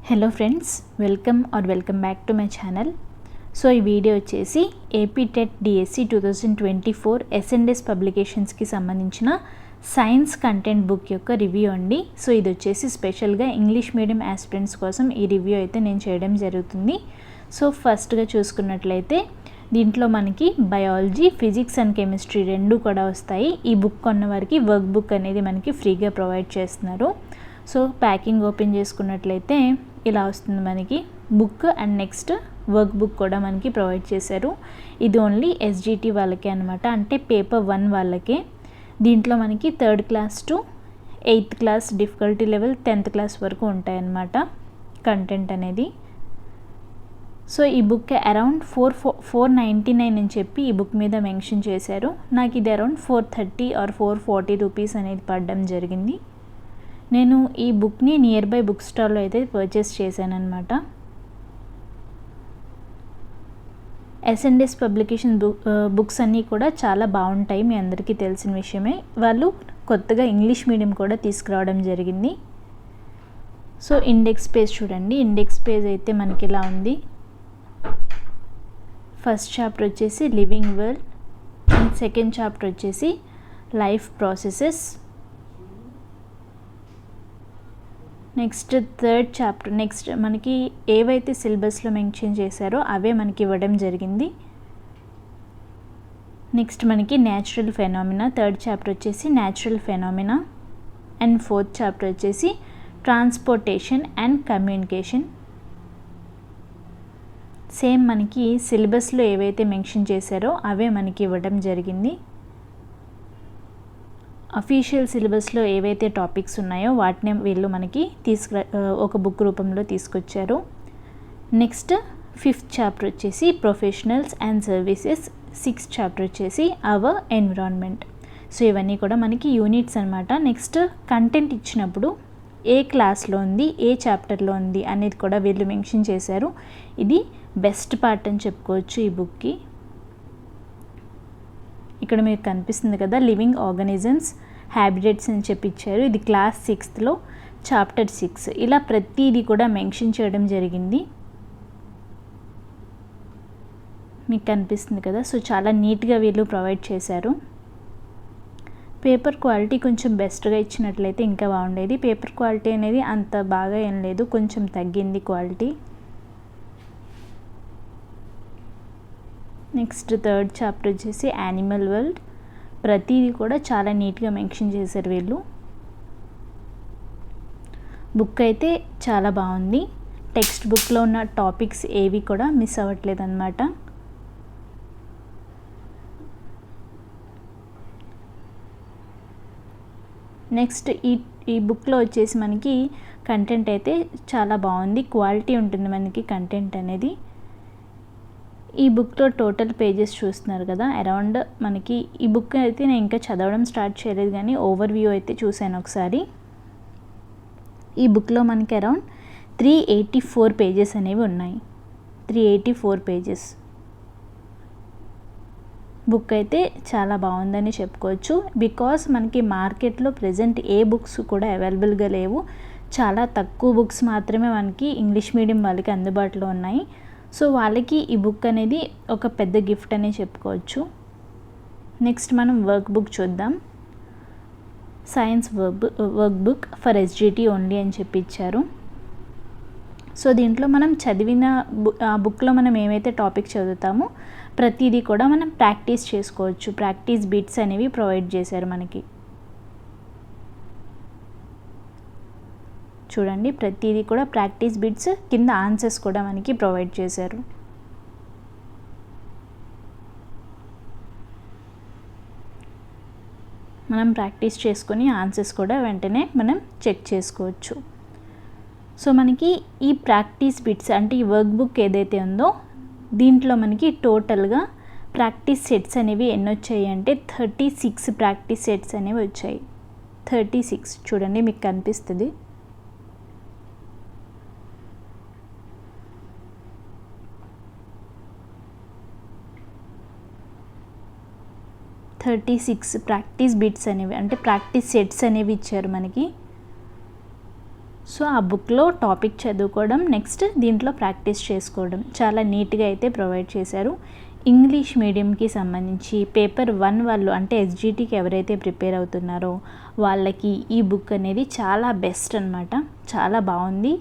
Hello friends, welcome back to my channel. So ఈ video వచ్చేసి AP TET DSC 2024 S and S పబ్లికేషన్స్కి సంబంధించిన science content book యొక్క review అండి. So ఇది వచ్చేసి స్పెషల్గా ఇంగ్లీష్ మీడియం ఆస్పిరెంట్స్ కోసం ఈ రివ్యూ అయితే నేను చేయడం జరుగుతుంది. సో ఫస్ట్గా చూసుకున్నట్లయితే దీంట్లో మనకి బయాలజీ, ఫిజిక్స్ అండ్ కెమిస్ట్రీ రెండు కూడా వస్తాయి. ఈ బుక్ కొన్న వారికి వర్క్ బుక్ అనేది మనకి ఫ్రీగా ప్రొవైడ్ చేస్తున్నారు. సో ప్యాకింగ్ ఓపెన్ చేసుకున్నట్లయితే ఇలా వస్తుంది మనకి book. And next work book కూడా మనకి ప్రొవైడ్ చేశారు. ఇది ఓన్లీ ఎస్జిటి వాళ్ళకే అనమాట, అంటే పేపర్ 1 వాళ్ళకే. దీంట్లో మనకి 3rd class to 8th class difficulty level 10th class వరకు ఉంటాయన్నమాట కంటెంట్ అనేది. సో ఈ బుక్ అరౌండ్ 499 అని చెప్పి ఈ బుక్ మీద మెన్షన్ చేశారు. నాకు ఇది అరౌండ్ 430 ఆర్ 440 రూపీస్ అనేది పడడం జరిగింది. నేను ఈ బుక్ని నియర్ బై బుక్ స్టాల్లో అయితే పర్చేస్ చేశానమాట. ఎస్ఎండ్ఎస్ పబ్లికేషన్ బుక్స్ అన్నీ కూడా చాలా బాగుంటాయి, మీ అందరికీ తెలిసిన విషయమే. వాళ్ళు కొత్తగా ఇంగ్లీష్ మీడియం కూడా తీసుకురావడం జరిగింది. సో ఇండెక్స్ పేజ్ చూడండి. ఇండెక్స్ పేజ్ అయితే మనకి ఇలా ఉంది. ఫస్ట్ చాప్టర్ వచ్చేసి living world, and second chapter వచ్చేసి life processes. Next 3rd chapter, next మనకి ఏవైతే సిలబస్లో మెన్షన్ చేశారో అవే మనకి ఇవ్వడం జరిగింది. నెక్స్ట్ మనకి న్యాచురల్ ఫెనామినా, 3rd చాప్టర్ వచ్చేసి natural phenomena. And 4th chapter వచ్చేసి ట్రాన్స్పోర్టేషన్ అండ్ కమ్యూనికేషన్. సేమ్ మనకి సిలబస్లో ఏవైతే మెన్షన్ చేశారో అవే మనకి ఇవ్వడం జరిగింది. అఫీషియల్ సిలబస్లో ఏవైతే టాపిక్స్ ఉన్నాయో వాటిని వీళ్ళు మనకి ఒక బుక్ రూపంలో తీసుకొచ్చారు. నెక్స్ట్ 5th చాప్టర్ వచ్చేసి professionals and services. 6th chapter వచ్చేసి అవర్ ఎన్విరాన్మెంట్. సో ఇవన్నీ కూడా మనకి యూనిట్స్ అనమాట. నెక్స్ట్ కంటెంట్ ఇచ్చినప్పుడు ఏ క్లాస్లో ఉంది, ఏ చాప్టర్లో ఉంది అనేది కూడా వీళ్ళు మెన్షన్ చేశారు. ఇది బెస్ట్ పార్ట్ అని చెప్పుకోవచ్చు ఈ బుక్కి. ఇక్కడ మీకు కనిపిస్తుంది కదా, లివింగ్ ఆర్గానిజమ్స్ హ్యాబిటేట్స్ అని చెప్పి ఇచ్చారు. ఇది క్లాస్ 6th చాప్టర్ 6. ఇలా ప్రతిదీ కూడా మెన్షన్ చేయడం జరిగింది, మీకు కనిపిస్తుంది కదా. సో చాలా నీట్గా వీళ్ళు ప్రొవైడ్ చేశారు. పేపర్ క్వాలిటీ కొంచెం బెస్ట్గా ఇచ్చినట్లయితే ఇంకా బాగుండేది. పేపర్ క్వాలిటీ అనేది అంత బాగా ఏం లేదు, కొంచెం తగ్గింది క్వాలిటీ. నెక్స్ట్ 3rd చాప్టర్ వచ్చేసి యానిమల్ వరల్డ్. ప్రతిదీ కూడా చాలా నీట్గా మెన్షన్ చేశారు వీళ్ళు. బుక్ అయితే చాలా బాగుంది. టెక్స్ట్ బుక్లో ఉన్న టాపిక్స్ ఏవి కూడా మిస్ అవ్వట్లేదు అనమాట. నెక్స్ట్ ఈ బుక్లో వచ్చేసి మనకి కంటెంట్ అయితే చాలా బాగుంది, క్వాలిటీ ఉంటుంది మనకి కంటెంట్ అనేది. ఈ బుక్లో టోటల్ పేజెస్ చూస్తున్నారు కదా, అరౌండ్ మనకి ఈ బుక్ అయితే నేను ఇంకా చదవడం స్టార్ట్ చేయలేదు, కానీ ఓవర్ వ్యూ అయితే చూశాను ఒకసారి. ఈ బుక్లో మనకి అరౌండ్ 384 పేజెస్ అనేవి ఉన్నాయి. 384 పేజెస్. బుక్ అయితే చాలా బాగుందని చెప్పుకోవచ్చు. బికాస్ మనకి మార్కెట్లో ప్రజెంట్ ఏ బుక్స్ కూడా అవైలబుల్గా లేవు. చాలా తక్కువ బుక్స్ మాత్రమే మనకి ఇంగ్లీష్ మీడియం వాళ్ళకి అందుబాటులో ఉన్నాయి. సో వాళ్ళకి ఈ బుక్ అనేది ఒక పెద్ద గిఫ్ట్ అనే చెప్పుకోవచ్చు. నెక్స్ట్ మనం వర్క్ బుక్ చూద్దాం. Science work book for SGT only అని చెప్పి ఇచ్చారు. సో దీంట్లో మనం చదివిన ఆ బుక్లో మనం ఏమైతే టాపిక్ చదువుతామో ప్రతిదీ కూడా మనం ప్రాక్టీస్ చేసుకోవచ్చు. ప్రాక్టీస్ బిట్స్ అనేవి ప్రొవైడ్ చేశారు మనకి. చూడండి, ప్రతిదీ కూడా ప్రాక్టీస్ బిట్స్, కింద ఆన్సర్స్ కూడా మనకి ప్రొవైడ్ చేశారు. మనం ప్రాక్టీస్ చేసుకొని ఆన్సర్స్ కూడా వెంటనే మనం చెక్ చేసుకోవచ్చు. సో మనకి ఈ ప్రాక్టీస్ బిట్స్ అంటే ఈ వర్క్ బుక్ ఏదైతే ఉందో దీంట్లో మనకి టోటల్గా ప్రాక్టీస్ సెట్స్ అనేవి ఎన్ని వచ్చాయి అంటే 36 ప్రాక్టీస్ సెట్స్ అనేవి వచ్చాయి. 36 చూడండి, మీకు కనిపిస్తుంది. సిక్స్ ప్రాక్టీస్ బిట్స్ అనేవి అంటే ప్రాక్టీస్ సెట్స్ అనేవి ఇచ్చారు మనకి. సో ఆ బుక్లో టాపిక్ చదువుకోవడం, నెక్స్ట్ దీంట్లో ప్రాక్టీస్ చేసుకోవడం చాలా నీట్గా అయితే ప్రొవైడ్ చేశారు. ఇంగ్లీష్ మీడియంకి సంబంధించి పేపర్ 1 వాళ్ళు అంటే ఎస్జిటికి ఎవరైతే ప్రిపేర్ అవుతున్నారో వాళ్ళకి ఈ బుక్ అనేది చాలా బెస్ట్ అనమాట. చాలా బాగుంది.